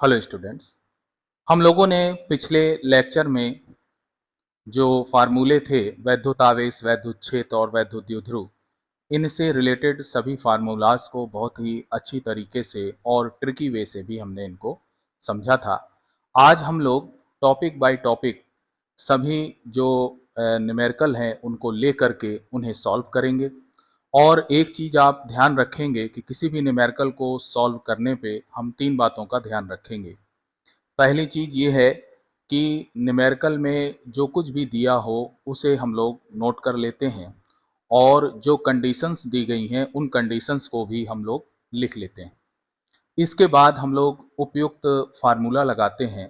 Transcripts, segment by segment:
Hello students. हम लोगों ने पिछले लेक्चर में जो फार्मूले थे वैद्युतावेश, वैद्युच्छेद और वैद्युतद्विध्रुव, इनसे रिलेटेड सभी फार्मूलाज को बहुत ही अच्छी तरीके से और ट्रिकी वे से भी हमने इनको समझा था। आज हम लोग टॉपिक बाय टॉपिक सभी जो न्यूमेरिकल हैं उनको ले करके उन्हें सॉल्व करेंगे। और एक चीज़ आप ध्यान रखेंगे कि किसी भी न्यूमेरिकल को सॉल्व करने पे हम तीन बातों का ध्यान रखेंगे। पहली चीज़ ये है कि न्यूमेरिकल में जो कुछ भी दिया हो उसे हम लोग नोट कर लेते हैं और जो कंडीशंस दी गई हैं उन कंडीशंस को भी हम लोग लिख लेते हैं। इसके बाद हम लोग उपयुक्त फार्मूला लगाते हैं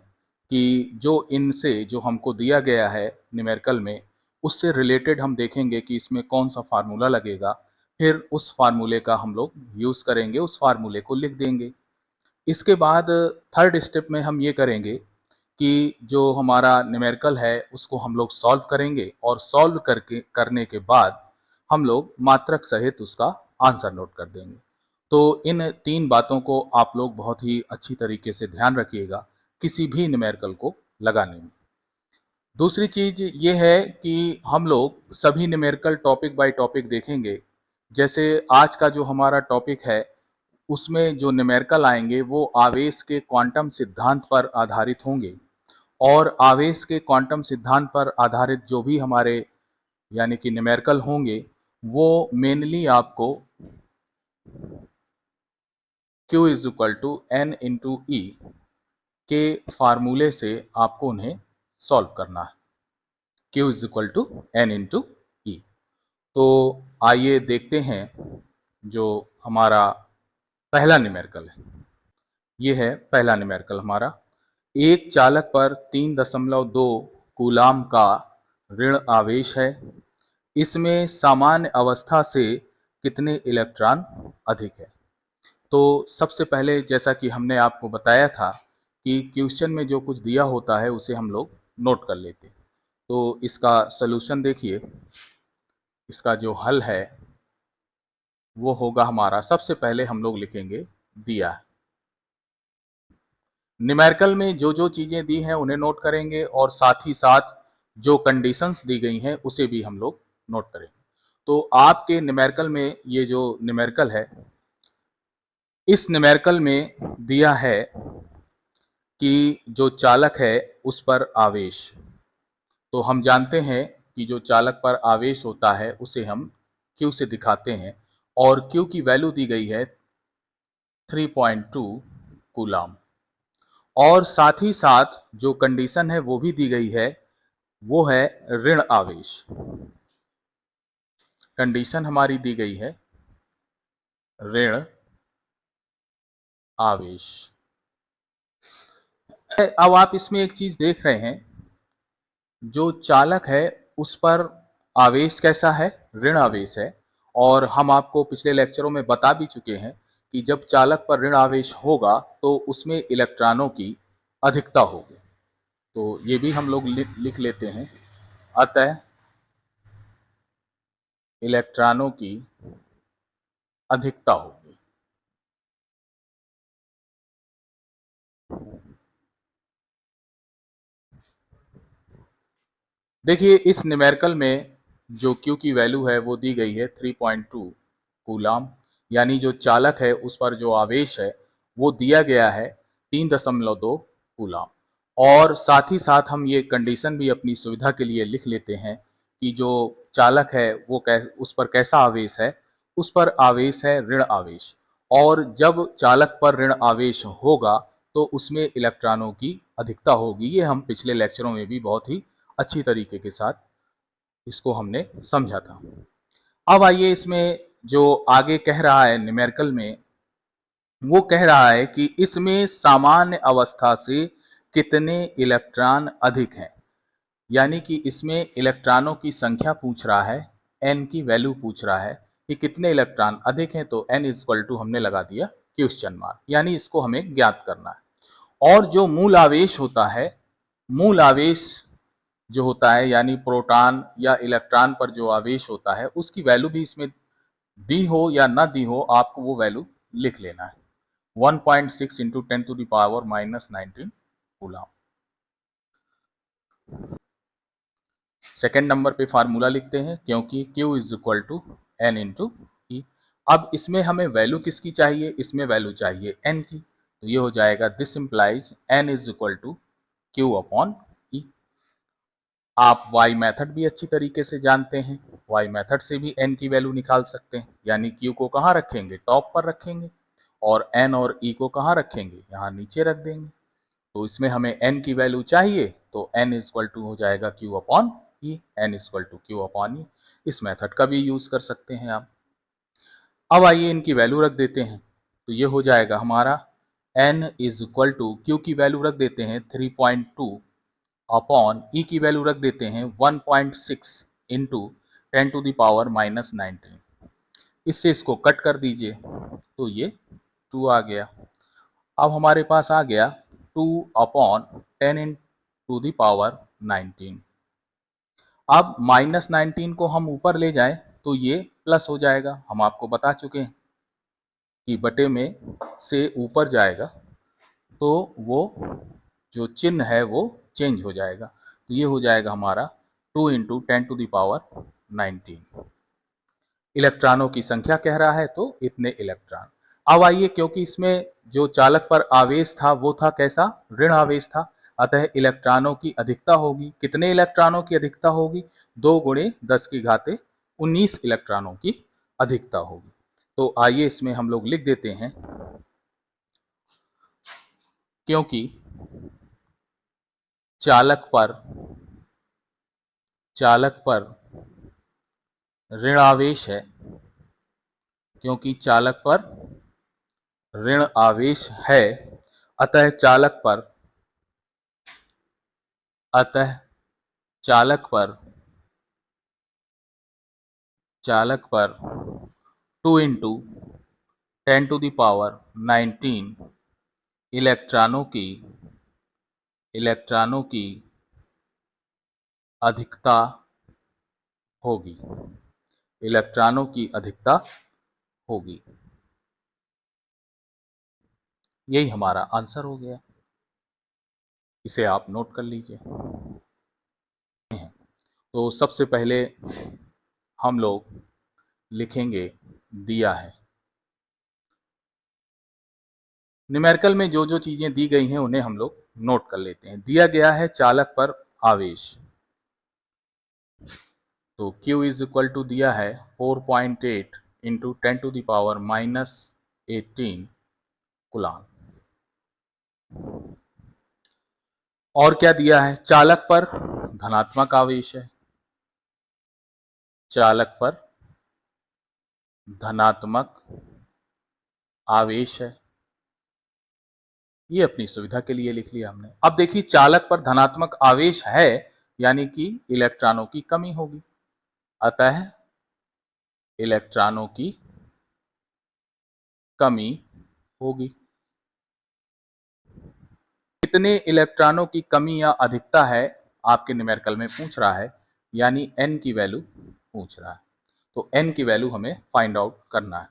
कि जो इनसे जो हमको दिया गया है न्यूमेरिकल में उससे रिलेटेड हम देखेंगे कि इसमें कौन सा फार्मूला लगेगा। फिर उस फार्मूले का हम लोग यूज़ करेंगे, उस फार्मूले को लिख देंगे। इसके बाद थर्ड स्टेप में हम ये करेंगे कि जो हमारा न्यूमेरिकल है उसको हम लोग सॉल्व करेंगे और सॉल्व करने के बाद हम लोग मात्रक सहित उसका आंसर नोट कर देंगे। तो इन तीन बातों को आप लोग बहुत ही अच्छी तरीके से ध्यान रखिएगा किसी भी न्यूमेरिकल को लगाने में। दूसरी चीज़ ये है कि हम लोग सभी न्यूमेरिकल टॉपिक बाय टॉपिक देखेंगे। जैसे आज का जो हमारा टॉपिक है उसमें जो न्यूमेरिकल आएंगे वो आवेश के क्वांटम सिद्धांत पर आधारित होंगे और आवेश के क्वांटम सिद्धांत पर आधारित जो भी हमारे यानी कि न्यूमेरिकल होंगे वो मेनली आपको Q is equal to N into E के फार्मूले से आपको उन्हें सॉल्व करना है। Q is equal to N into E. तो आइए देखते हैं जो हमारा पहला न्यूमेरिकल है। ये है पहला न्यूमेरिकल हमारा। एक चालक पर 3.2 कूलाम का ऋण आवेश है। इसमें सामान्य अवस्था से कितने इलेक्ट्रॉन अधिक है। तो सबसे पहले जैसा कि हमने आपको बताया था कि क्वेश्चन में जो कुछ दिया होता है उसे हम लोग नोट कर लेते हैं। तो इसका सलूशन देखिए, इसका जो हल है वो होगा हमारा, सबसे पहले हम लोग लिखेंगे दिया है। न्यूमेरिकल में जो जो चीज़ें दी हैं उन्हें नोट करेंगे और साथ ही साथ जो कंडीशंस दी गई हैं उसे भी हम लोग नोट करेंगे। तो आपके न्यूमेरिकल में ये जो न्यूमेरिकल है, इस न्यूमेरिकल में दिया है कि जो चालक है उस पर आवेश। तो हम जानते हैं कि जो चालक पर आवेश होता है उसे हम Q से दिखाते हैं और Q की वैल्यू दी गई है 3.2 कूलाम। और साथ ही साथ जो कंडीशन है वो भी दी गई है, वो है ऋण आवेश। कंडीशन हमारी दी गई है ऋण आवेश। अब आप इसमें एक चीज देख रहे हैं, जो चालक है उस पर आवेश कैसा है, ऋण आवेश है। और हम आपको पिछले लेक्चरों में बता भी चुके हैं कि जब चालक पर ऋण आवेश होगा तो उसमें इलेक्ट्रॉनों की अधिकता होगी। तो ये भी हम लोग लिख लेते हैं। अतः इलेक्ट्रॉनों की अधिकता होगी। देखिए इस न्यूमेरिकल में जो Q की वैल्यू है वो दी गई है 3.2 कूलाम, यानी जो चालक है उस पर जो आवेश है वो दिया गया है 3.2 कूलाम। और साथ ही साथ हम ये कंडीशन भी अपनी सुविधा के लिए लिख लेते हैं कि जो चालक है वो उस पर कैसा आवेश है, उस पर आवेश है ऋण आवेश। और जब चालक पर ऋण आवेश होगा तो उसमें इलेक्ट्रॉनों की अधिकता होगी। ये हम पिछले लेक्चरों में भी बहुत ही अच्छी तरीके के साथ इसको हमने समझा था। अब आइए इसमें जो आगे कह रहा है न्यूमेरिकल में, वो कह रहा है कि इसमें सामान्य अवस्था से कितने इलेक्ट्रॉन अधिक हैं। यानी कि इसमें इलेक्ट्रॉनों की संख्या पूछ रहा है, एन की वैल्यू पूछ रहा है कि कितने इलेक्ट्रॉन अधिक हैं। तो एन इक्वल टू हमने लगा दिया क्वेश्चन मार्क, यानी इसको हमें ज्ञात करना है। और जो मूल आवेश होता है, मूल आवेश जो होता है यानी प्रोटॉन या इलेक्ट्रॉन पर जो आवेश होता है उसकी वैल्यू भी इसमें दी हो या ना दी हो, आपको वो वैल्यू लिख लेना है। 1.6 इंटू 10⁻⁻⁻19 कूलम। सेकेंड नंबर पे फार्मूला लिखते हैं, क्योंकि Q is equal to N into E. अब इसमें हमें वैल्यू किसकी चाहिए, इसमें वैल्यू चाहिए N की, तो ये हो जाएगा this implies N is equal to Q upon E. आप y मेथड भी अच्छी तरीके से जानते हैं, y मेथड से भी n की वैल्यू निकाल सकते हैं, यानी q को कहाँ रखेंगे, टॉप पर रखेंगे, और n और e को कहाँ रखेंगे, यहाँ नीचे रख देंगे। तो इसमें हमें n की वैल्यू चाहिए, तो n इक्वल टू हो जाएगा q upon E, n equal to q upon E. इस मेथड का भी यूज कर सकते हैं आप। अब आइए इनकी वैल्यू रख देते हैं, तो ये हो जाएगा हमारा n is equal to q की वैल्यू रख देते हैं 3.2 अपॉन ई की वैल्यू रख देते हैं 1.6 इंटू 10⁻⁻19। इससे इसको कट कर दीजिए, तो ये 2 आ गया। अब हमारे पास आ गया 2 अपॉन 10⁻19। अब -19 को हम ऊपर ले जाएं तो ये प्लस हो जाएगा। हम आपको बता चुके हैं कि बटे में से ऊपर जाएगा तो वो जो चिन्ह है वो चेंज हो जाएगा। तो ये हो जाएगा हमारा 2 इंटू 10⁻19। इलेक्ट्रॉनों की संख्या कह रहा है तो इतने इलेक्ट्रॉन। अब आइए, क्योंकि इसमें जो चालक पर आवेश था वो था कैसा, ऋण आवेश था, अतः इलेक्ट्रॉनों की अधिकता होगी। कितने इलेक्ट्रॉनों की अधिकता होगी, 2 गुणे 10 की घाते 19 इलेक्ट्रॉनों की अधिकता होगी। तो आइए इसमें हम लोग लिख देते हैं, क्योंकि चालक पर ऋण आवेश है, क्योंकि चालक पर ऋण आवेश है, अतः चालक पर 2 इंटू 10⁻19 इलेक्ट्रॉनों की अधिकता होगी, इलेक्ट्रॉनों की अधिकता होगी। यही हमारा आंसर हो गया, इसे आप नोट कर लीजिए। तो सबसे पहले हम लोग लिखेंगे दिया है। न्यूमेरिकल में जो जो चीजें दी गई हैं उन्हें हम लोग नोट कर लेते हैं। दिया गया है चालक पर आवेश, तो Q इज इक्वल टू दिया है 4.8 इंटू 10⁻⁻18 कूलम। और क्या दिया है, चालक पर धनात्मक आवेश है, चालक पर धनात्मक आवेश है। ये अपनी सुविधा के लिए लिख लिया हमने। अब देखिए, चालक पर धनात्मक आवेश है यानी कि इलेक्ट्रॉनों की कमी होगी, अतः इलेक्ट्रॉनों की कमी होगी। कितने इलेक्ट्रॉनों की कमी या अधिकता है आपके न्यूमेरिकल में पूछ रहा है, यानी n की वैल्यू पूछ रहा है, तो n की वैल्यू हमें फाइंड आउट करना है।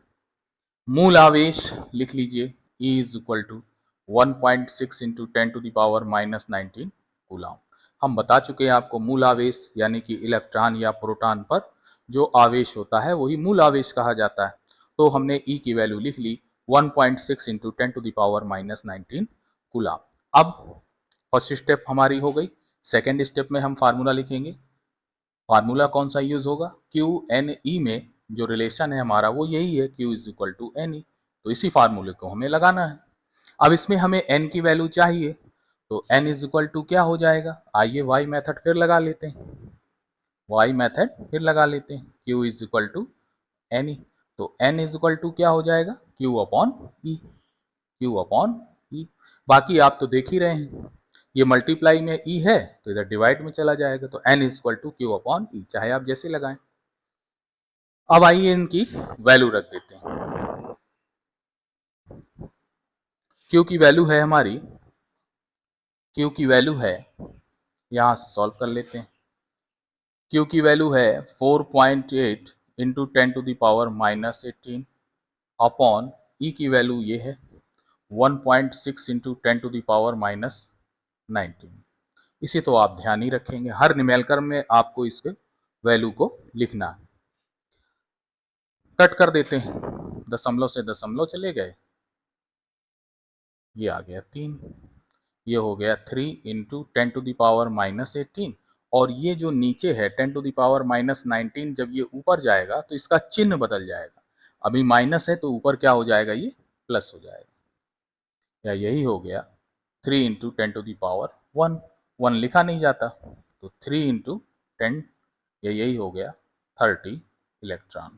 मूल आवेश लिख लीजिए, E is equal to 1.6 into 10⁻⁻19 coulomb. हम बता चुके हैं आपको, मूल आवेश यानी कि इलेक्ट्रॉन या प्रोटॉन पर जो आवेश होता है वही मूल आवेश कहा जाता है। तो हमने E की वैल्यू लिख ली 1.6 इंटू 10⁻⁻19 कूलम। अब फर्स्ट स्टेप हमारी हो गई। सेकेंड स्टेप में हम फार्मूला लिखेंगे। फार्मूला कौन सा यूज होगा, QNE में जो रिलेशन है हमारा वो यही है, Q is equal to NE। तो इसी फार्मूले को हमें लगाना है। अब इसमें हमें n की वैल्यू चाहिए, तो n इज इक्वल टू क्या हो जाएगा, आइए y मेथड फिर लगा लेते हैं, y मेथड फिर लगा लेते हैं। Q is equal to NE, तो n इज इक्वल टू क्या हो जाएगा, Q upon E, Q upon E। बाकी आप तो देख ही रहे हैं, ये मल्टीप्लाई में E है तो इधर डिवाइड में चला जाएगा, तो n is equal to Q upon E, चाहे आप जैसे लगाएं। अब आइए इनकी वैल्यू रख देते हैं। Q की वैल्यू है हमारी, Q की वैल्यू है, यहां से सॉल्व कर लेते हैं। Q की वैल्यू है 4.8 इंटू 10⁻⁻18 अपॉन E की वैल्यू ये है 1.6 इंटू 10⁻⁻19। इसे तो आप ध्यान ही रखेंगे, हर न्यूमेरिकल में आपको इसके वैल्यू को लिखना है। कट कर देते हैं, दशमलव से दशमलव चले गए, ये आ गया 3, ये हो गया 3 इंटू 10⁻⁻18, और ये जो नीचे है 10⁻⁻19, जब ये ऊपर जाएगा तो इसका चिन्ह बदल जाएगा। अभी माइनस है तो ऊपर क्या हो जाएगा, ये प्लस हो जाएगा, या यही हो गया 3 इंटू 10⁻1, 1 लिखा नहीं जाता तो 3 इंटू 10, या यही हो गया 30 इलेक्ट्रॉन।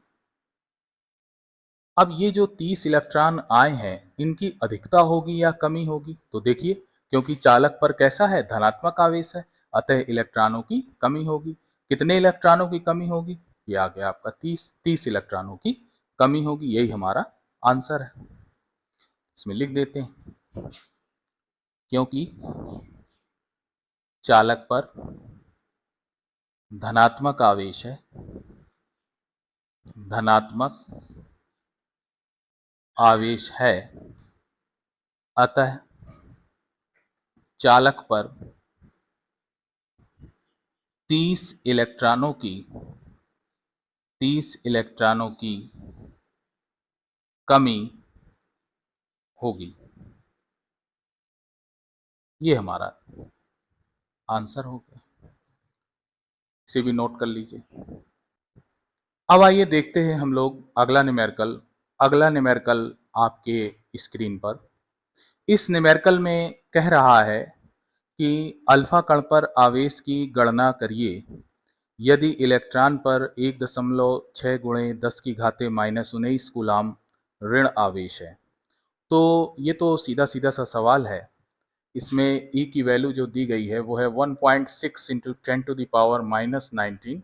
अब ये जो 30 इलेक्ट्रॉन आए हैं, इनकी अधिकता होगी या कमी होगी, तो देखिए, क्योंकि चालक पर कैसा है, धनात्मक आवेश है, अतः इलेक्ट्रॉनों की कमी होगी। कितने इलेक्ट्रॉनों की कमी होगी, ये आ गया आपका 30 इलेक्ट्रॉनों की कमी होगी, यही हमारा आंसर है। इसमें लिख देते हैं, क्योंकि चालक पर धनात्मक आवेश है, धनात्मक आवेश है, अतः चालक पर 30 इलेक्ट्रॉनों की कमी होगी। ये हमारा आंसर हो गया, इसे भी नोट कर लीजिए। अब आइए देखते हैं हम लोग अगला न्यूमेरिकल। अगला न्यूमेरिकल आपके स्क्रीन पर, इस न्यूमेरिकल में कह रहा है कि अल्फा कण पर आवेश की गणना करिए यदि इलेक्ट्रॉन पर 1.6 गुणे 10 की घाते -19 कूलाम ऋण आवेश है। तो ये तो सीधा सीधा सा सवाल है। इसमें E की वैल्यू जो दी गई है वो है 1.6 इंटू 10⁻⁻19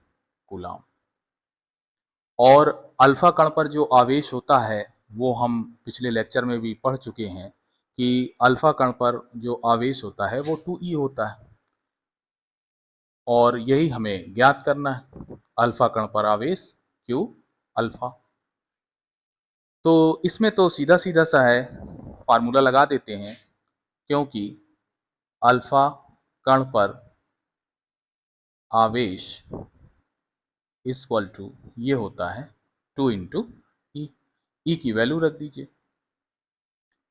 कूलाम, और अल्फा कण पर जो आवेश होता है वो हम पिछले लेक्चर में भी पढ़ चुके हैं कि अल्फा कण पर जो आवेश होता है वो 2e होता है, और यही हमें ज्ञात करना है, अल्फा कण पर आवेश Q अल्फा। तो इसमें तो सीधा सीधा सा है, फार्मूला लगा देते हैं, क्योंकि अल्फा कण पर आवेश इक्वल टू ये होता है 2 इंटू ई की वैल्यू रख दीजिए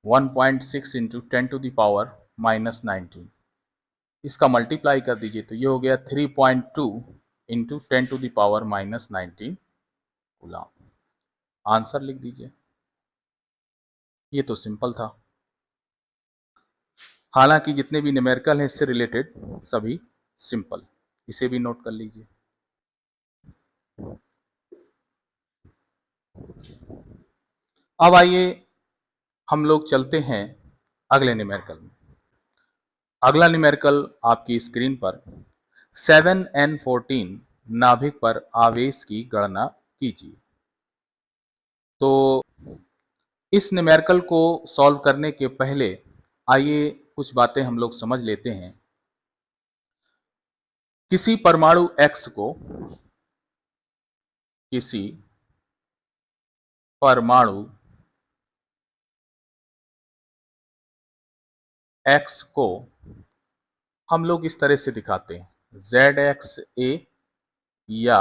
1.6 इंटू 10⁻⁻19, इसका मल्टीप्लाई कर दीजिए तो ये हो गया 3.2 इंटू 10⁻⁻19 कूलाम। आंसर लिख दीजिए। ये तो सिंपल था, हालांकि जितने भी न्यूमेरिकल हैं इससे रिलेटेड सभी सिंपल, इसे भी नोट कर लीजिए। अब आइए हम लोग चलते हैं अगले न्यूमेरिकल में। अगला न्यूमेरिकल आपकी स्क्रीन पर 7n14 नाभिक पर आवेश की गणना कीजिए। तो इस न्यूमेरिकल को सॉल्व करने के पहले आइए कुछ बातें हम लोग समझ लेते हैं। किसी परमाणु X को, किसी परमाणु X को हम लोग इस तरह से दिखाते हैं, ZXA या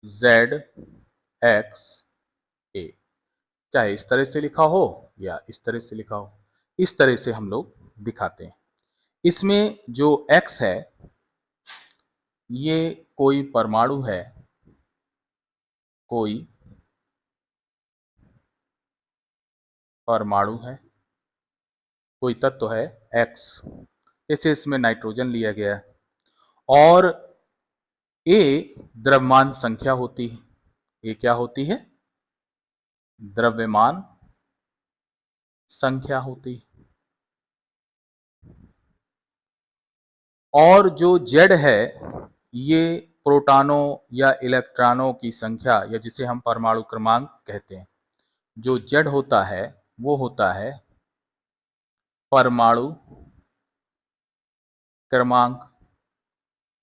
ZXA, चाहे इस तरह से लिखा हो या इस तरह से लिखा हो, इस तरह से हम लोग दिखाते हैं। इसमें जो X है ये कोई परमाणु है, कोई परमाणु है, कोई तत्व है X, जैसे इसमें नाइट्रोजन लिया गया है, और A द्रव्यमान संख्या होती है। A क्या होती है, द्रव्यमान संख्या होती है। और जो Z है ये प्रोटॉनों या इलेक्ट्रॉनों की संख्या, या जिसे हम परमाणु क्रमांक कहते हैं, जो Z होता है वो होता है परमाणु क्रमांक,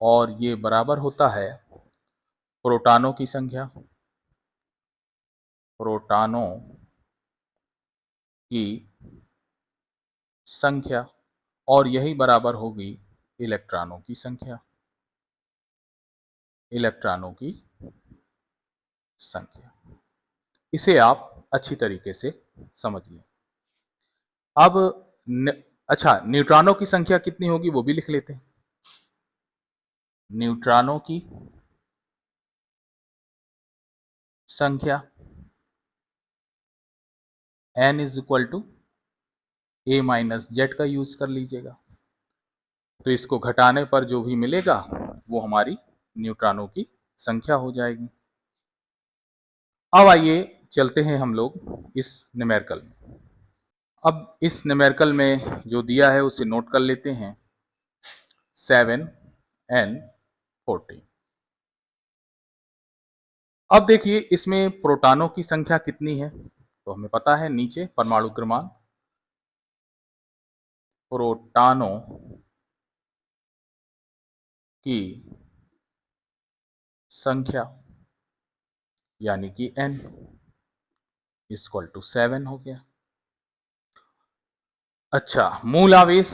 और ये बराबर होता है प्रोटॉनों की संख्या, प्रोटॉनों की संख्या और यही बराबर होगी इलेक्ट्रॉनों की संख्या, इलेक्ट्रॉनों की संख्या। इसे आप अच्छी तरीके से समझ लें। अब अच्छा, न्यूट्रॉनों की संख्या कितनी होगी वो भी लिख लेते हैं। न्यूट्रॉनों की संख्या n is equal to a minus Z का यूज कर लीजिएगा, तो इसको घटाने पर जो भी मिलेगा वो हमारी न्यूट्रॉनों की संख्या हो जाएगी। अब आइए चलते हैं हम लोग इस न्यूमेरिकल में। अब इस न्यूमेरिकल में जो दिया है उसे नोट कर लेते हैं, 7n14। अब देखिए इसमें प्रोटॉनों की संख्या कितनी है, तो हमें पता है नीचे परमाणु क्रमांक, प्रोटॉनों की संख्या यानी कि n इक्वल टू 7 हो गया। अच्छा, मूल आवेश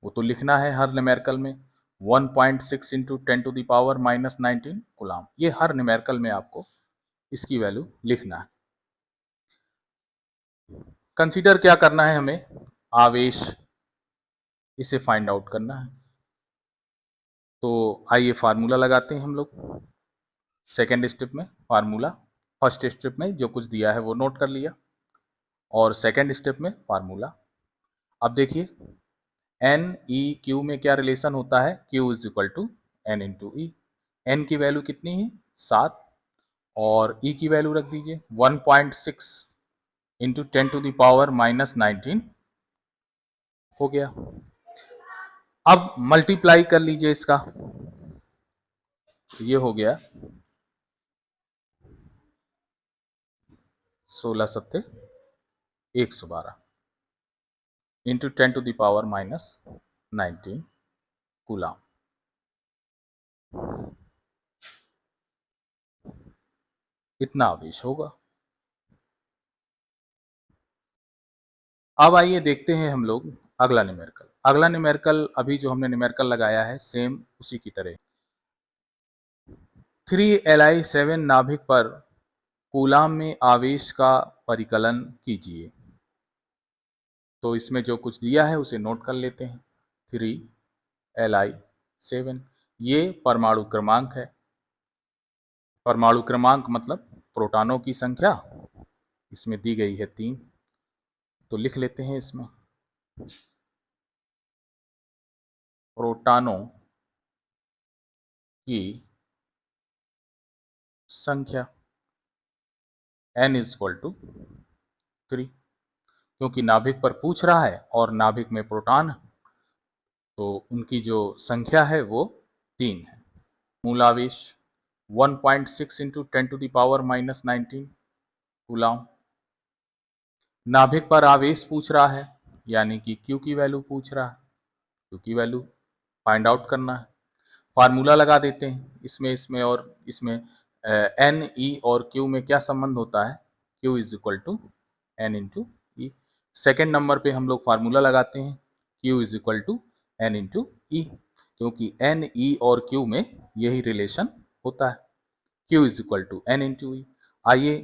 वो तो लिखना है हर न्यूमेरिकल में, 1.6 into 10 to the power minus 19 coulomb. ये हर न्यूमेरिकल में आपको इसकी वैल्यू लिखना है। कंसीडर क्या करना है हमें, आवेश, इसे फाइंड आउट करना है। तो आइए फार्मूला लगाते हैं हम लोग। सेकेंड स्टेप में फार्मूला, फर्स्ट स्टेप में जो कुछ दिया है वो नोट कर लिया, और सेकेंड स्टेप में फार्मूला। अब देखिए एन ई क्यू में क्या रिलेशन होता है, Q is equal to N into E. N की वैल्यू कितनी है 7, और ई की वैल्यू रख दीजिए 1.6 into 10 to the power minus 19 हो गया। अब मल्टीप्लाई कर लीजिए इसका, ये हो गया 16 सत्ते 112 into 10 to the power minus 19 coulomb. इतना आवेश होगा। अब आइए देखते हैं हम लोग अगला न्यूमेरिकल। अगला न्यूमेरिकल अभी जो हमने न्यूमेरिकल लगाया है सेम उसी की तरह, 3Li7 नाभिक पर कूलाम में आवेश का परिकलन कीजिए। तो इसमें जो कुछ दिया है उसे नोट कर लेते हैं। 3Li7 ये परमाणु क्रमांक है, परमाणु क्रमांक मतलब प्रोटॉनों की संख्या, इसमें दी गई है 3, तो लिख लेते हैं इसमें प्रोटॉनों की संख्या n इज इक्वल टू 3, क्योंकि नाभिक पर पूछ रहा है और नाभिक में प्रोटॉन, तो उनकी जो संख्या है वो 3 है। मूलावेश 1.6 into 10 to the power minus 19 coulomb. नाभिक पर आवेश पूछ रहा है यानी कि Q की वैल्यू पूछ रहा है, Q की वैल्यू फाइंड आउट करना है। फार्मूला लगा देते हैं इसमें और इसमें N E और Q में क्या संबंध होता है, Q is equal to N into E. Second number पे हम लोग फार्मूला लगाते हैं Q is equal to N into E, क्योंकि N E और Q में यही रिलेशन होता है, Q is equal to N into E. आइए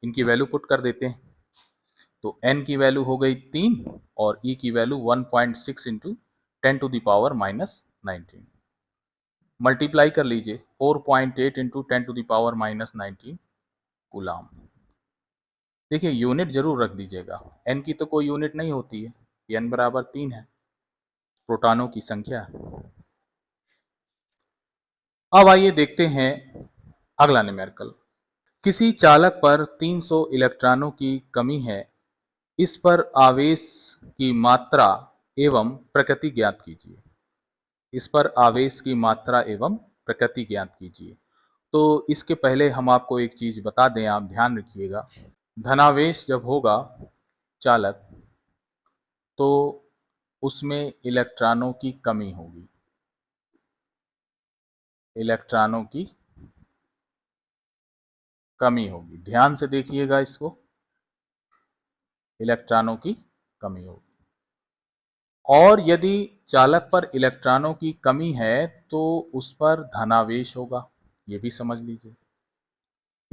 इनकी वैल्यू पुट कर देते हैं, तो n की वैल्यू हो गई 3 और e की value 1.6 into 10 to the power minus 19। Multiply कर लीजिए 4.8 into 10 to the power minus 19 coulomb. देखिए यूनिट जरूर रख दीजिएगा, n की तो कोई यूनिट नहीं होती है, n बराबर 3 है, प्रोटॉनों की संख्या। अब आइए देखते हैं अगला न्यूमेरिकल। किसी चालक पर 300 इलेक्ट्रॉनों की कमी है, इस पर आवेश की मात्रा एवं प्रकृति ज्ञात कीजिए। इस पर आवेश की मात्रा एवं प्रकृति ज्ञात कीजिए। तो इसके पहले हम आपको एक चीज बता दें, आप ध्यान रखिएगा। धनावेश जब होगा चालक तो उसमें इलेक्ट्रॉनों की कमी होगी, इलेक्ट्रॉनों की कमी होगी। ध्यान से देखिएगा इसको। इलेक्ट्रॉनों की कमी होगी। और यदि चालक पर इलेक्ट्रॉनों की कमी है तो उस पर धनावेश होगा, ये भी समझ लीजिए।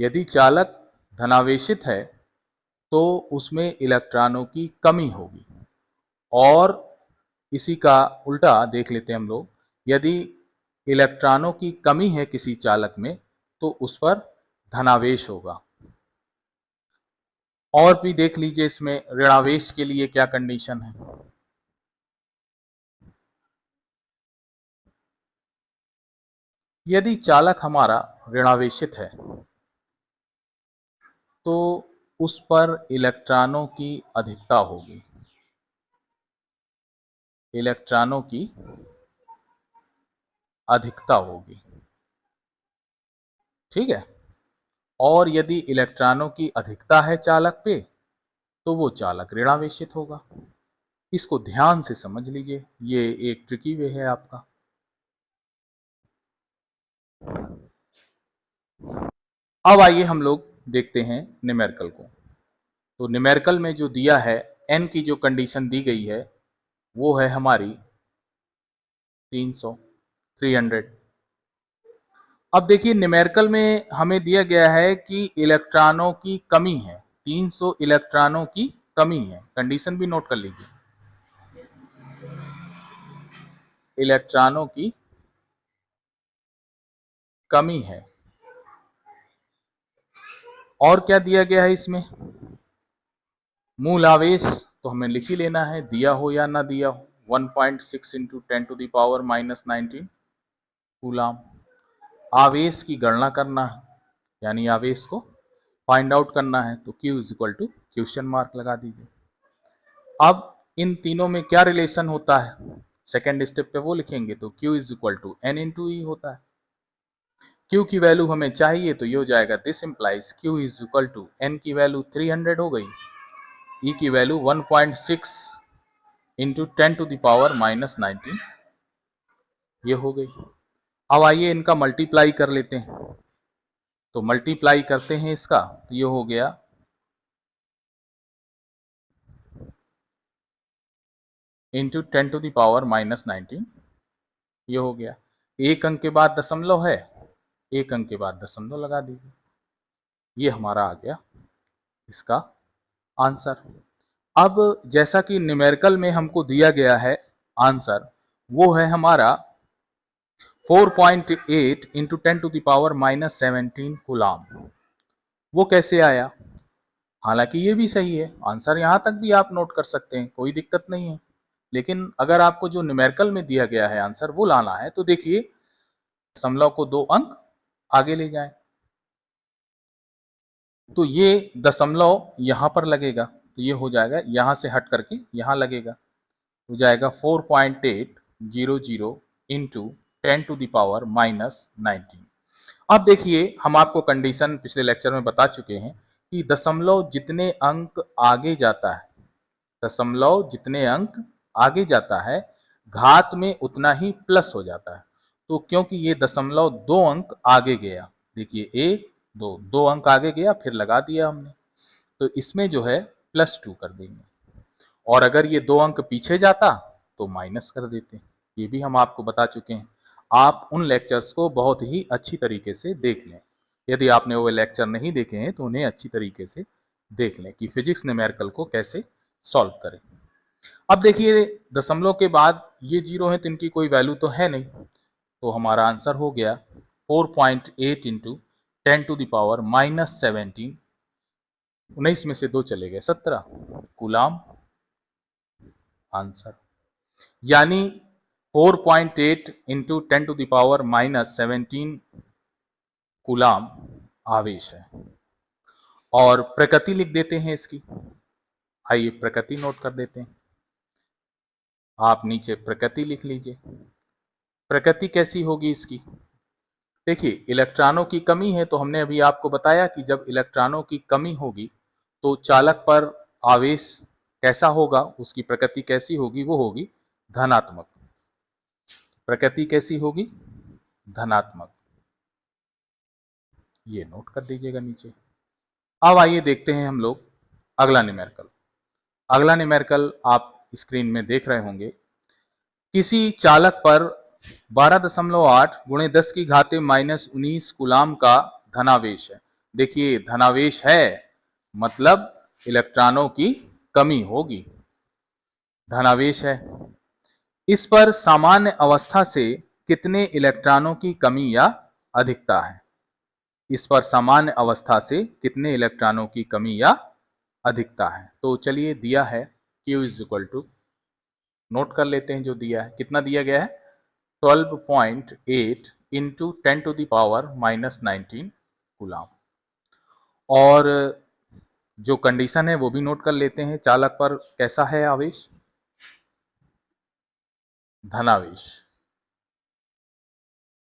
यदि चालक धनावेशित है तो उसमें इलेक्ट्रॉनों की कमी होगी। और इसी का उल्टा देख लेते हैं हम लोग, यदि इलेक्ट्रॉनों की कमी है किसी चालक में तो उस पर धनावेश होगा। और भी देख लीजिए इसमें ऋणावेश के लिए क्या कंडीशन है। यदि चालक हमारा ऋणावेशित है तो उस पर इलेक्ट्रॉनों की अधिकता होगी, इलेक्ट्रॉनों की अधिकता होगी, ठीक है। और यदि इलेक्ट्रॉनों की अधिकता है चालक पे तो वो चालक ऋणावेशित होगा। इसको ध्यान से समझ लीजिए, ये एक ट्रिकी वे है आपका। अब आइए हम लोग देखते हैं न्यूमेरिकल को। तो न्यूमेरिकल में जो दिया है, n की जो कंडीशन दी गई है वो है हमारी 300, 300। अब देखिए न्यूमेरिकल में हमें दिया गया है कि इलेक्ट्रॉनों की कमी है, 300 इलेक्ट्रॉनों की कमी है। कंडीशन भी नोट कर लीजिए, इलेक्ट्रॉनों की कमी है। और क्या दिया गया है इसमें, मूल आवेश तो हमें लिख ही लेना है, दिया हो या ना दिया हो, 1.6 इंटू 10⁻⁻19 कूलाम। आवेश की गणना करना है, यानी आवेश को फाइंड आउट करना है, तो Q is equal to question mark लगा दीजिए। अब इन तीनों में क्या रिलेशन होता है, सेकेंड स्टेप पे वो लिखेंगे, तो Q is equal to N into E होता है। Q की वैल्यू हमें चाहिए तो ये हो जाएगा, this implies Q is equal to N की वैल्यू 300 हो गई, E की वैल्यू 1.6 इंटू 10⁻⁻19 ये हो गई। अब आइए इनका मल्टीप्लाई कर लेते हैं, तो मल्टीप्लाई करते हैं इसका, तो ये हो गया इंटू 10⁻⁻19 ये हो गया। एक अंक के बाद दशमलव है, एक अंक के बाद दशमलव लगा दीजिए, ये हमारा आ गया इसका आंसर। अब जैसा कि न्यूमेरिकल में हमको दिया गया है आंसर, वो है हमारा 4.8 इंटू 10⁻⁻17 कूलाम। वो कैसे आया, हालांकि ये भी सही है, आंसर यहाँ तक भी आप नोट कर सकते हैं, कोई दिक्कत नहीं है। लेकिन अगर आपको जो न्यूमेरिकल में दिया गया है आंसर वो लाना है, तो देखिए दशमलव को 2 अंक आगे ले जाएं, तो ये दशमलव यहाँ पर लगेगा, तो ये हो जाएगा यहाँ से हट करके यहाँ लगेगा, हो जाएगा 4.800 इंटू 10⁻⁻19। अब देखिए हम आपको कंडीशन पिछले लेक्चर में बता चुके हैं कि दशमलव जितने अंक आगे जाता है, दशमलव जितने अंक आगे जाता है घात में उतना ही प्लस हो जाता है। तो क्योंकि ये दशमलव 2 अंक आगे गया, देखिए 1 2 2 अंक आगे गया, फिर लगा दिया हमने, तो इसमें जो है +2 कर देंगे। और अगर ये 2 अंक पीछे जाता तो माइनस कर देते, ये भी हम आपको बता चुके हैं। आप उन लेक्चर्स को बहुत ही अच्छी तरीके से देख लें, यदि आपने वो लेक्चर नहीं देखे हैं तो उन्हें अच्छी तरीके से देख लें कि फिजिक्स न्यूमेरिकल को कैसे सॉल्व करें। अब देखिए दशमलव के बाद ये 0 है तो इनकी कोई वैल्यू तो है नहीं, तो हमारा आंसर हो गया 4.8 इंटू 10⁻⁻17, 19 में से 2 चले गए 17 कूलाम आंसर। यानी 4.8 इंटू 10⁻⁻17 कूलाम आवेश है। और प्रकृति लिख देते हैं इसकी, आइए प्रकृति नोट कर देते हैं। आप नीचे प्रकृति लिख लीजिए। प्रकृति कैसी होगी इसकी, देखिए इलेक्ट्रॉनों की कमी है, तो हमने अभी आपको बताया कि जब इलेक्ट्रॉनों की कमी होगी तो चालक पर आवेश कैसा होगा, उसकी प्रकृति कैसी होगी, वो होगी धनात्मक। प्रकृति कैसी होगी, धनात्मक, ये नोट कर दीजिएगा नीचे। अब आइए देखते हैं हम लोग अगला न्यूमेरिकल। अगला न्यूमेरिकल आप स्क्रीन में देख रहे होंगे। किसी चालक पर 12.8 गुणे 10 की घाते -19 कूलाम का धनावेश है। देखिए धनावेश है मतलब इलेक्ट्रॉनों की कमी होगी, धनावेश है। इस पर सामान्य अवस्था से कितने इलेक्ट्रॉनों की कमी या अधिकता है? इस पर सामान्य अवस्था से कितने इलेक्ट्रॉनों की कमी या अधिकता है? तो चलिए दिया है Q is equal to, note कर लेते हैं जो दिया है, कितना दिया गया है 12.8 इंटू 10⁻⁻19 कूलाम। और जो कंडीशन है वो भी नोट कर लेते हैं, चालक पर कैसा है आवेश, धनावेश,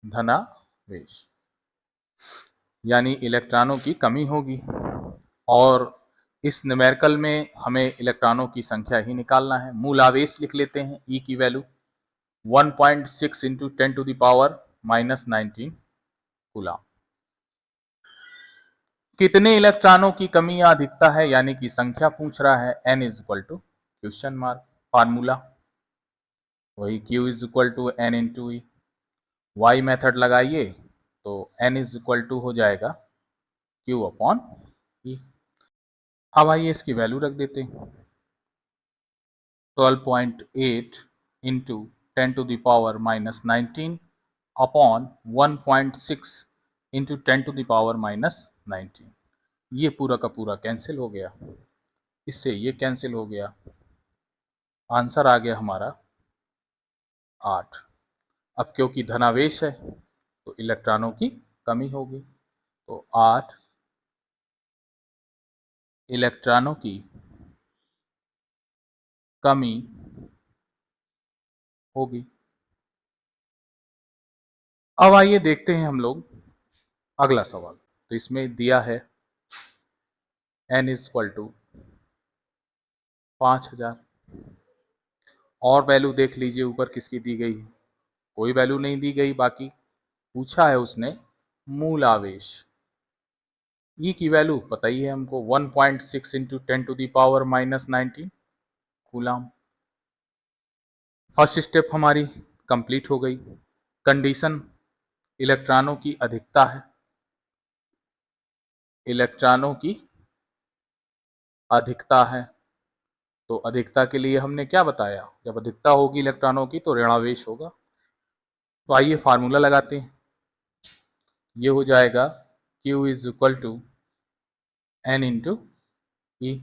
धनावेश यानी इलेक्ट्रॉनों की कमी होगी। और इस न्यूमेरिकल में हमें इलेक्ट्रॉनों की संख्या ही निकालना है। मूल आवेश लिख लेते हैं, E की वैल्यू 1.6 इंटू 10⁻⁻19 कूलाम। कितने इलेक्ट्रॉनों की कमी या अधिकता है यानी कि संख्या पूछ रहा है, n is equal to question mark, formula वही Q is equal to n into E. Y method लगाइए तो n इज इक्वल टू हो जाएगा Q अपॉन ई। अब आइए इसकी वैल्यू रख देते हैं, 12.8 इंटू 10⁻⁻19 अपॉन 1.6 इंटू 10⁻⁻19। ये पूरा का पूरा कैंसिल हो गया, इससे ये कैंसिल हो गया, आंसर आ गया हमारा 8। अब क्योंकि धनावेश है तो इलेक्ट्रॉनों की कमी होगी, तो 8 इलेक्ट्रॉनों की कमी होगी। अब आइए देखते हैं हम लोग अगला सवाल। तो इसमें दिया है n इज इक्वल टू 5000, और वैल्यू देख लीजिए ऊपर किसकी दी गई है, कोई वैल्यू नहीं दी गई, बाकी पूछा है उसने मूल आवेश। E की वैल्यू पता ही है हमको 1.6 इंटू 10⁻⁻19 कूलाम। फर्स्ट स्टेप हमारी कंप्लीट हो गई। कंडीशन इलेक्ट्रॉनों की अधिकता है, इलेक्ट्रॉनों की अधिकता है, तो अधिकता के लिए हमने क्या बताया, जब अधिकता होगी इलेक्ट्रॉनों की तो ऋणावेश होगा। तो आइए फार्मूला लगाते हैं, ये हो जाएगा Q is equal to n into E.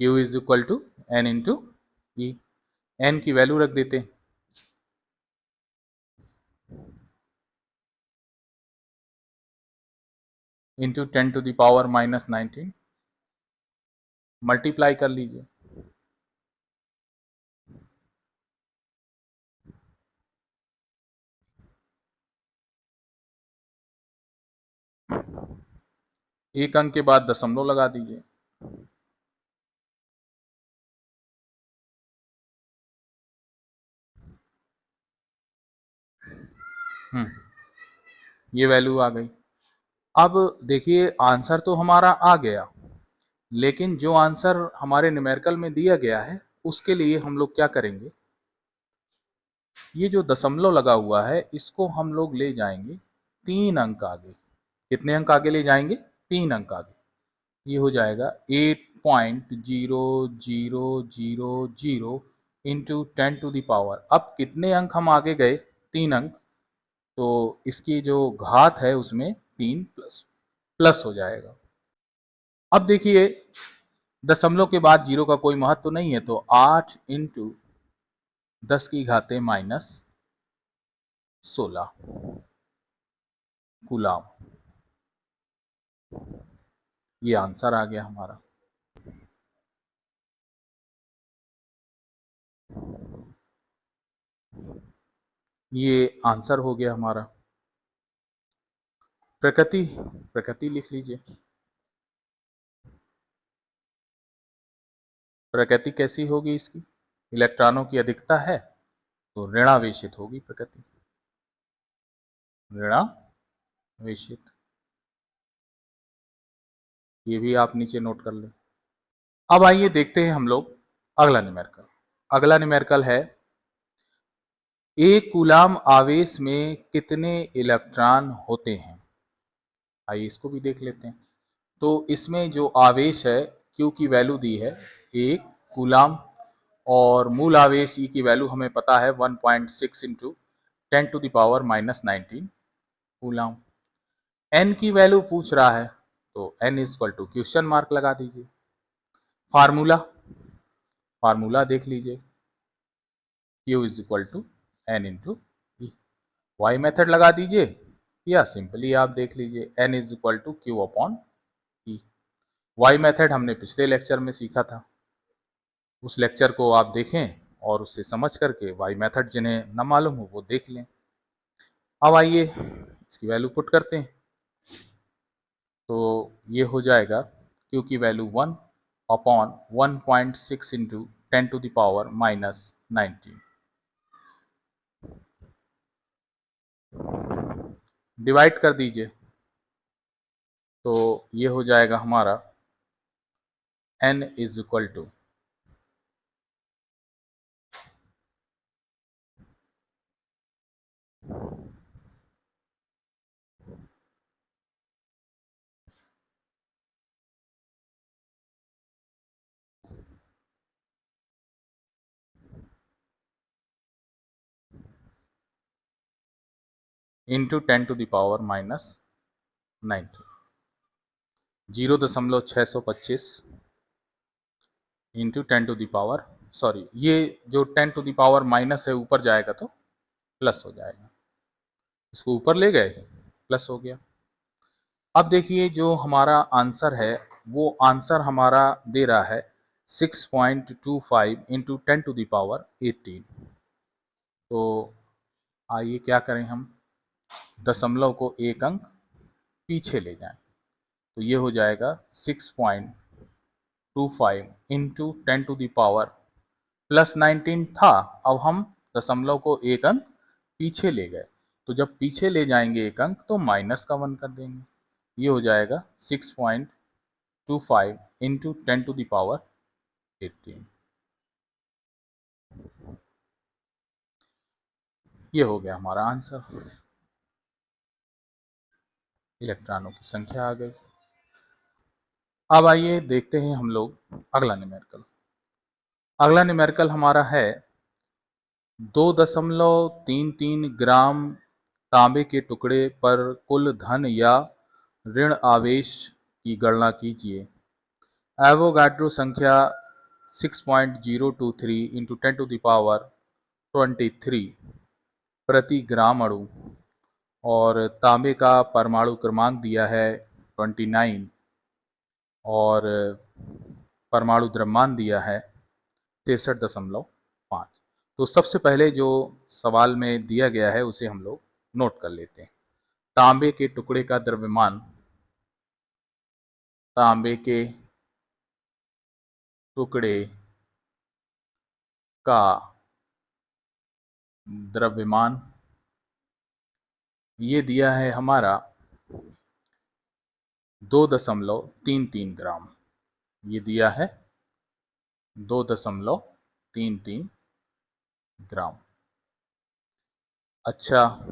Q is equal to n into E. n की वैल्यू रख देते हैं, इंटू 10⁻⁻19, मल्टीप्लाई कर लीजिए, एक अंक के बाद दशमलव लगा दीजिए। ये वैल्यू आ गई। अब देखिए आंसर तो हमारा आ गया, लेकिन जो आंसर हमारे न्यूमेरिकल में दिया गया है उसके लिए हम लोग क्या करेंगे, ये जो दशमलव लगा हुआ है इसको हम लोग ले जाएंगे 3 अंक आगे। कितने अंक आगे ले जाएंगे, 3 अंक आगे। ये हो जाएगा 8.0000 इंटू 10⁻। अब कितने अंक हम आगे गए, 3 अंक, तो इसकी जो घात है उसमें 3 प्लस प्लस हो जाएगा। अब देखिए दशमलव के बाद जीरो का कोई महत्व तो नहीं है, तो 8 इंटू 10 की घाते -16 कूलाम, ये आंसर आ गया हमारा। ये आंसर हो गया हमारा। प्रकृति, प्रकृति लिख लीजिए, प्रकृति कैसी होगी इसकी, इलेक्ट्रॉनों की अधिकता है तो ऋणावेशित होगी प्रकृति, ऋणावेशित। ये भी आप नीचे नोट कर लें। अब आइए देखते हैं हम लोग अगला न्यूमेरिकल। अगला न्यूमेरिकल है एक कूलाम आवेश में कितने इलेक्ट्रॉन होते हैं। आइए इसको भी देख लेते हैं। तो इसमें जो आवेश है Q की वैल्यू दी है एक कूलाम, और मूल आवेश E की वैल्यू हमें पता है 1.6 इंटू 10⁻⁻19 कूलाम। N की वैल्यू पूछ रहा है, तो N equal to question mark लगा दीजिए। फार्मूला फार्मूला देख लीजिए, Q is equal to N into E। Y method लगा दीजिए, या सिंपली आप देख लीजिए N is equal to Q upon E। Y method हमने पिछले लेक्चर में सीखा था, उस लेक्चर को आप देखें और उससे समझ करके वाई मेथड जिन्हें न मालूम हो वो देख लें। अब आइए इसकी वैल्यू पुट करते हैं, तो ये हो जाएगा Q की वैल्यू 1 अपॉन 1.6 इंटू 10⁻⁻19 डिवाइड कर दीजिए, तो ये हो जाएगा हमारा N is equal two into 10⁻⁻19 0.625 into 10⁻, sorry ये जो 10⁻- माइनस है ऊपर जाएगा तो प्लस हो जाएगा, इसको ऊपर ले गए प्लस हो गया। अब देखिए जो हमारा आंसर है वो आंसर हमारा दे रहा है 6.25 इंटू 10⁻18। तो आइए क्या करें, हम दशमलव को एक अंक पीछे ले जाएं, तो ये हो जाएगा 6.25 इंटू 10⁻+19 था। अब हम दशमलव को एक अंक पीछे ले गए, तो जब पीछे ले जाएंगे एक अंक तो माइनस का 1 कर देंगे, ये हो जाएगा 6.25 इंटू 10⁻18। ये हो गया हमारा आंसर। इलेक्ट्रॉनों की संख्या आ गई। अब आइए देखते हैं हम लोग अगला न्यूमेरिकल। अगला न्यूमेरिकल हमारा है 2.33 ग्राम तांबे के टुकड़े पर कुल धन या ऋण आवेश की गणना कीजिए। एवोगाड्रो संख्या 6.023 इंटू 10⁻23 प्रति ग्राम अणु, और तांबे का परमाणु क्रमांक दिया है 29, और परमाणु द्रव्यमान दिया है 63.5। तो सबसे पहले जो सवाल में दिया गया है उसे हम लोग नोट कर लेते हैं। तांबे के टुकड़े का द्रव्यमान, तांबे के टुकड़े का द्रव्यमान ये दिया है हमारा 2.33 ग्राम, ये दिया है 2.33 ग्राम। अच्छा,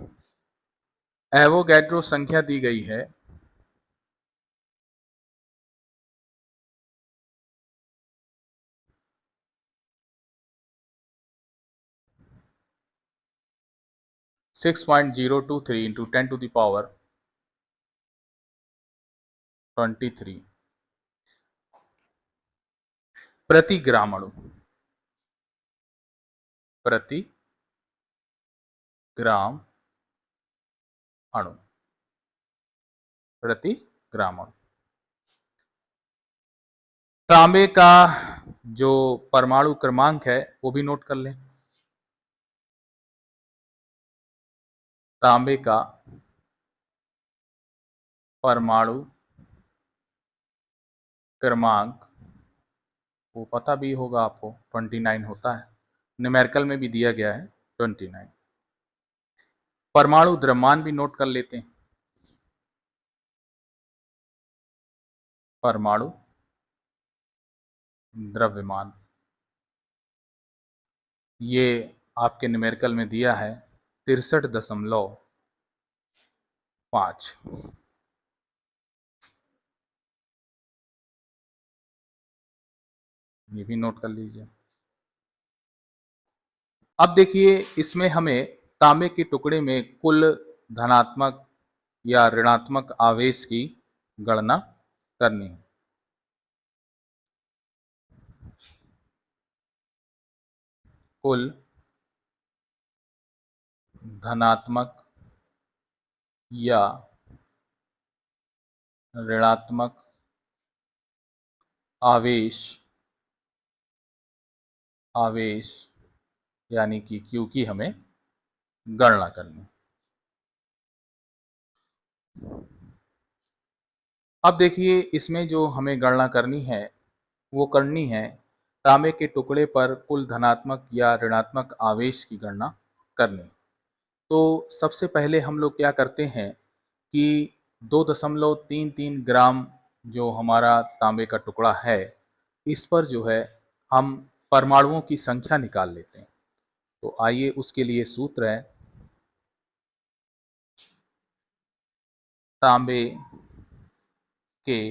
एवोगैड्रो संख्या दी गई है 6.023 इंटू 10⁻23 प्रति ग्राम अणु, प्रति ग्राम अणु, प्रति ग्राम अणु। तांबे का जो परमाणु क्रमांक है वो भी नोट कर लें। तांबे का परमाणु क्रमांक वो पता भी होगा आपको, 29 होता है, न्यूमेरिकल में भी दिया गया है 29। परमाणु द्रव्यमान भी नोट कर लेते हैं। परमाणु द्रव्यमान। ये आपके न्यूमेरिकल में दिया है 63.5। ये भी नोट कर लीजिए। अब देखिए, इसमें हमें तांबे के टुकड़े में कुल धनात्मक या ऋणात्मक आवेश की गणना करनी है। कुल धनात्मक या ऋणात्मक आवेश आवेश यानी कि Q की हमें गणना करनी। अब देखिए, इसमें जो हमें गणना करनी है वो करनी है तांबे के टुकड़े पर कुल धनात्मक या ऋणात्मक आवेश की गणना करनी। तो सबसे पहले हम लोग क्या करते हैं कि 2.33 ग्राम जो हमारा तांबे का टुकड़ा है, इस पर जो है हम परमाणुओं की संख्या निकाल लेते हैं। तो आइए, उसके लिए सूत्र है तांबे के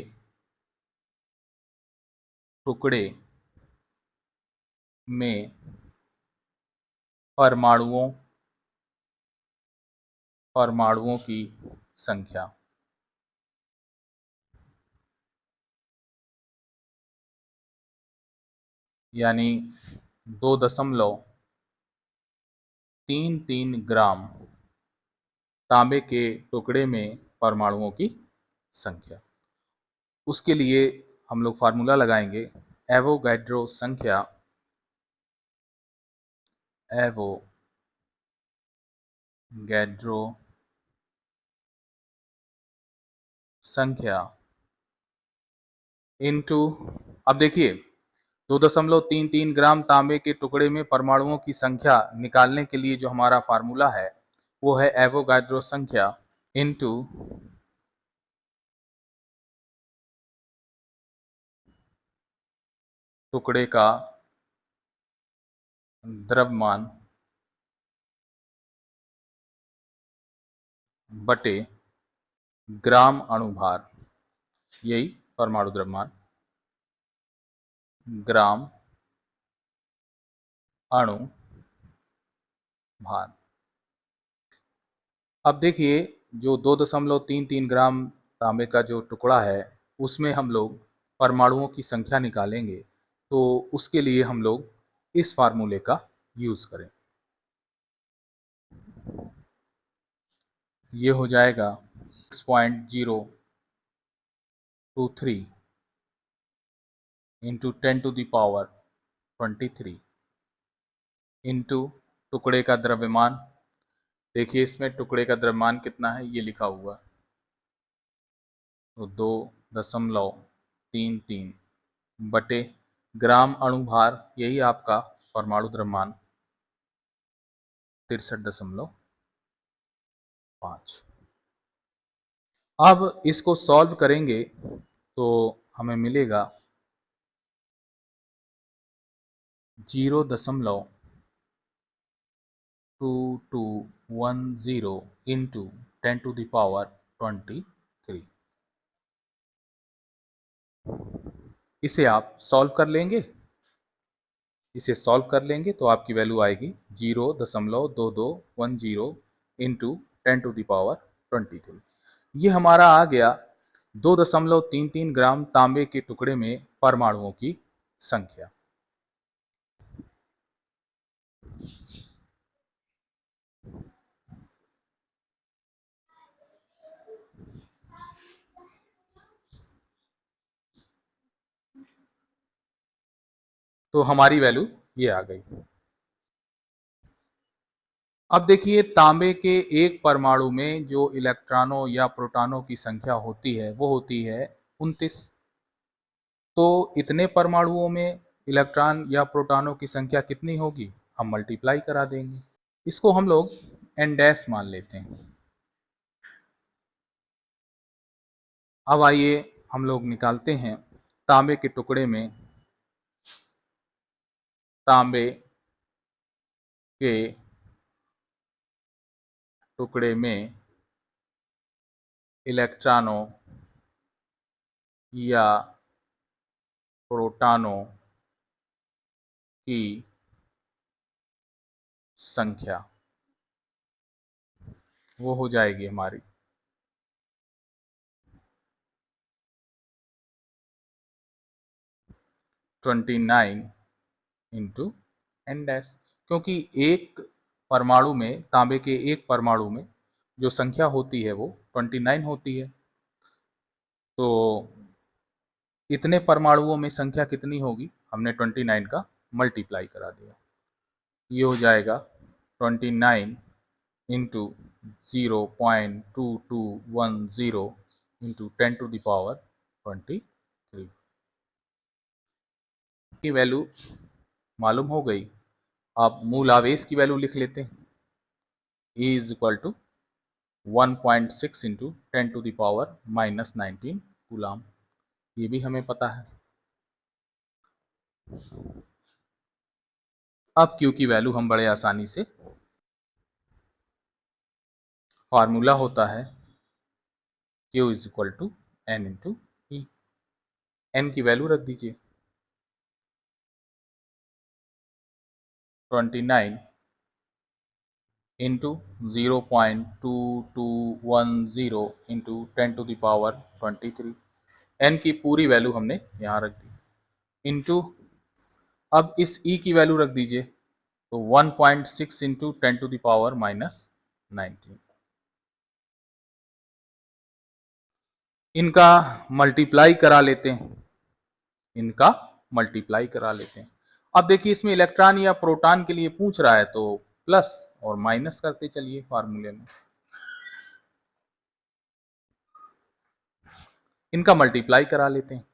टुकड़े में परमाणुओं की संख्या। यानी 2.33 ग्राम तांबे के टुकड़े में परमाणुओं की संख्या। उसके लिए हम लोग फार्मूला लगाएंगे एवोगैड्रो संख्या। एवोगैड्रो संख्या इनटू, अब देखिए 2.33 ग्राम तांबे के टुकड़े में परमाणुओं की संख्या निकालने के लिए जो हमारा फार्मूला है वो है एवोगैड्रो संख्या इनटू टुकड़े का द्रव्यमान बटे ग्राम अणुभार। यही परमाणु द्रव्यमान ग्राम अणु भार। अब देखिए, जो 2.33 ग्राम तांबे का जो टुकड़ा है उसमें हम लोग परमाणुओं की संख्या निकालेंगे। तो उसके लिए हम लोग इस फार्मूले का यूज करें। ये हो जाएगा 6.023 इंटू 10⁻23 इंटू टुकड़े का द्रव्यमान। देखिए, इसमें टुकड़े का द्रव्यमान कितना है ये लिखा हुआ, तो 2.33 बटे ग्राम अणुभार, यही आपका परमाणु द्रव्यमान 63.5। अब इसको सॉल्व करेंगे तो हमें मिलेगा 0.2210 इंटू 10⁻23। इसे आप सॉल्व कर लेंगे। इसे सॉल्व कर लेंगे तो आपकी वैल्यू आएगी 0.2210 इंटू 10⁻23। ये हमारा आ गया 2.33 ग्राम तांबे के टुकड़े में परमाणुओं की संख्या। तो हमारी वैल्यू ये आ गई। अब देखिए, तांबे के एक परमाणु में जो इलेक्ट्रॉनों या प्रोटॉनों की संख्या होती है वो होती है 29। तो इतने परमाणुओं में इलेक्ट्रॉन या प्रोटॉनों की संख्या कितनी होगी, हम मल्टीप्लाई करा देंगे। इसको हम लोग n डैश मान लेते हैं। अब आइए हम लोग निकालते हैं तांबे के टुकड़े में तांबे के टुकड़े में इलेक्ट्रॉनों या प्रोटॉनों की संख्या वो हो जाएगी हमारी 29 इंटू एन डैश, क्योंकि एक परमाणु में, तांबे के एक परमाणु में जो संख्या होती है वो 29 होती है। तो इतने परमाणुओं में संख्या कितनी होगी, हमने 29 का मल्टीप्लाई करा दिया। ये हो जाएगा 29 इंटू 0.2210 इंटू 10⁻23 की वैल्यू मालूम हो गई। अब मूल आवेश की वैल्यू लिख लेते हैं। E is equal to 1.6 into 10⁻⁻19 coulomb, ये भी हमें पता है। अब Q की वैल्यू हम बड़े आसानी से, फार्मूला होता है Q is equal to N into E। N की वैल्यू रख दीजिए 29 इंटू 0.2210 इंटू 10⁻23। N की पूरी वैल्यू हमने यहाँ रख दी इंटू, अब इस E की वैल्यू रख दीजिए तो 1.6 इंटू 10⁻⁻19। इनका मल्टीप्लाई करा लेते हैं, इनका मल्टीप्लाई करा लेते हैं। अब देखिए इसमें इलेक्ट्रॉन या प्रोटॉन के लिए पूछ रहा है तो प्लस और माइनस करते चलिए फार्मूले में। इनका मल्टीप्लाई करा लेते हैं।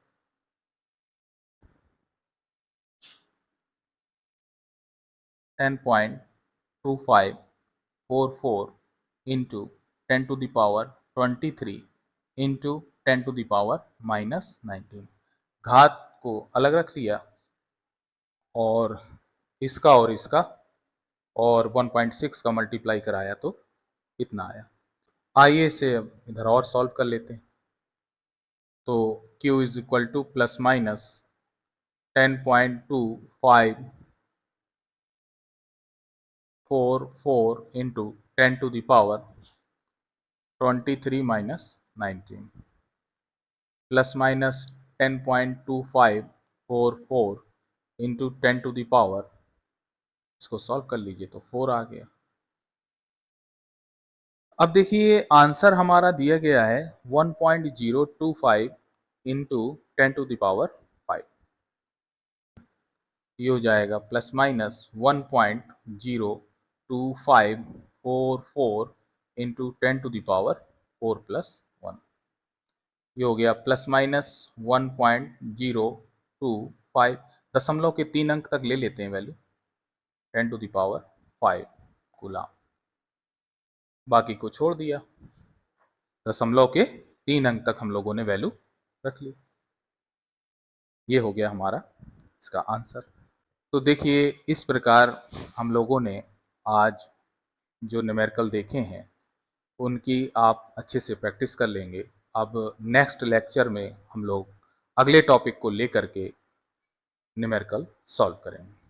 10.2544 इंटू 10⁻23 इंटू 10⁻⁻19। घात को अलग रख लिया और इसका और 1.6 का मल्टीप्लाई कराया तो इतना आया। आइए इसे अब इधर और सॉल्व कर लेते हैं। तो Q is equal two plus minus 10.2544 into 10⁻23 minus 19 plus minus 10.2544 into 10⁻, इसको सॉल्व कर लीजिए तो 4 आ गया। अब देखिए आंसर हमारा दिया गया है 1.025 इंटू 10⁵। ये हो जाएगा प्लस माइनस 1.02544 इंटू 10⁻⁴+1। ये हो गया प्लस माइनस 1.025, दशमलव के 3 अंक तक ले लेते हैं वैल्यू, 10⁵ कूलाम, बाकी को छोड़ दिया। दशमलव के 3 अंक तक हम लोगों ने वैल्यू रख ली। ये हो गया हमारा इसका आंसर। तो देखिए इस प्रकार हम लोगों ने आज जो न्यूमेरिकल देखे हैं उनकी आप अच्छे से प्रैक्टिस कर लेंगे। अब नेक्स्ट लेक्चर में हम लोग अगले टॉपिक को लेकर के न्यूमेरिकल सॉल्व करेंगे।